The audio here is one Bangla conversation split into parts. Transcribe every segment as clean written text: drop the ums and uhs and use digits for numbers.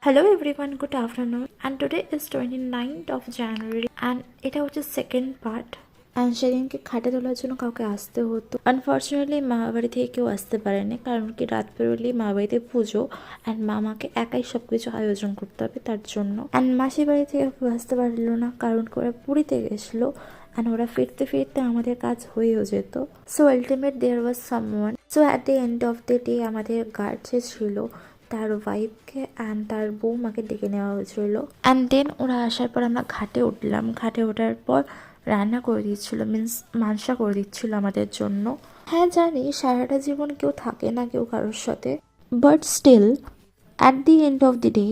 Hello everyone, good afternoon, and today is 29th of January and এটা হচ্ছে সেকেন্ড পার্ট। অ্যান্ড সেদিনকে খাটে তোলার জন্য কাউকে আসতে হতো। আনফর্চুনেটলি মা বাড়ি থেকে কেউ আসতে পারেনি, কারণ কি রাত পেরোলেই মা বাড়িতে পুজো অ্যান্ড মামাকে একাই সব কিছু আয়োজন করতে হবে তার জন্য। অ্যান্ড মাসির বাড়ি থেকে কেউ আসতে পারলো না, কারণ ওরা পুরীতে গেছিলো অ্যান্ড ওরা ফিরতে ফিরতে আমাদের কাজ হয়েও যেত। So ultimate there was someone. So at the end of the day আমাদের গার্ড যে ছিল তার ওয়াইফকে অ্যান্ড তার বৌমাকে ডেকে নেওয়া হয়েছিল। অ্যান্ড দেন ওরা আসার পর আমরা ঘাটে উঠলাম। ঘাটে ওঠার পর রান্না করে দিচ্ছিল, মিন্স মানসা করে দিচ্ছিল আমাদের জন্য। হ্যাঁ জানি সারাটা জীবন কেউ থাকে না কেউ কারোর সাথে, but still at the end of the day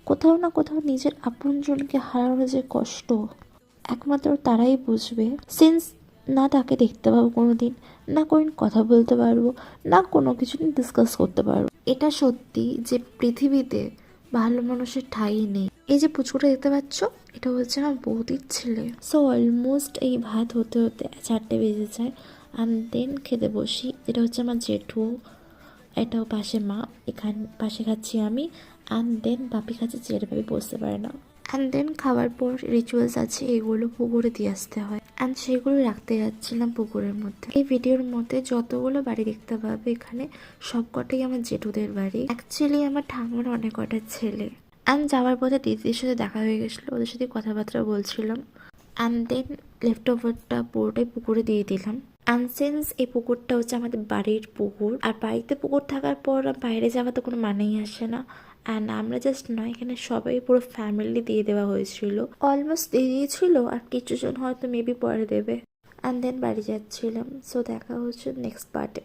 কোথাও না কোথাও নিজের আপনজনকে হারানো যে কষ্ট একমাত্র তারাই বুঝবে। সিন্স না তাকে দেখতে পাবো কোনোদিন, না কোনো কথা বলতে পারবো, না কোনো কিছু নিয়ে ডিসকাস করতে পারবো। এটা সত্যি যে পৃথিবীতে ভালো মানুষের ঠাঁই নেই। এই যে পুচকুটা দেখতে পাচ্ছ, এটা হচ্ছে আমার বৌদির ছেলে। সো অলমোস্ট এই ভাত হতে হতে 4টে বেজে যায়। অ্যান্ড দেন খেতে বসি। এটা হচ্ছে আমার জেঠু, এটাও পাশে মা, এখানে পাশে খাচ্ছি আমি। অ্যান্ড দেন বাপি খাচ্ছে, চেয়ারে বাপি বসতে পারে না। অ্যান্ড দেন খাওয়ার পর রিচুয়ালস আছে, এগুলো পুকুরে দিয়ে আসতে হয়। অ্যান্ড সেগুলো রাখতে যাচ্ছিলাম পুকুরের মধ্যে। এই ভিডিওর মধ্যে যতগুলো বাড়ি দেখতে পাবে এখানে সবকটাই আমার জেঠুদের বাড়ি। অ্যাকচুয়ালি আমার ঠাকুমার অনেক কটা ছেলে। অ্যান্ড যাওয়ার পথে দিদির সাথে দেখা হয়ে গেছিলো, ওদের সাথে কথাবার্তা বলছিলাম। অ্যান্ড দেন লেফট ওভারটা পুরোটাই পুকুরে দিয়ে দিলাম। অ্যান্ড সিন্স এই পুকুরটা হচ্ছে আমাদের বাড়ির পুকুর, আর বাড়িতে পুকুর থাকার পর বাইরে যাওয়া তো কোনো মানেই আসে না। অ্যান্ড আমরা জাস্ট নয়, এখানে সবাই পুরো ফ্যামিলি দিয়ে দেওয়া হয়েছিল। অলমোস্ট দিয়ে দিয়েছিল, আর কিছুজন হয়তো মেবি পরে দেবে। অ্যান্ড দেন বাড়ি যাচ্ছিলাম। সো দেখা হচ্ছে নেক্সট পার্টে।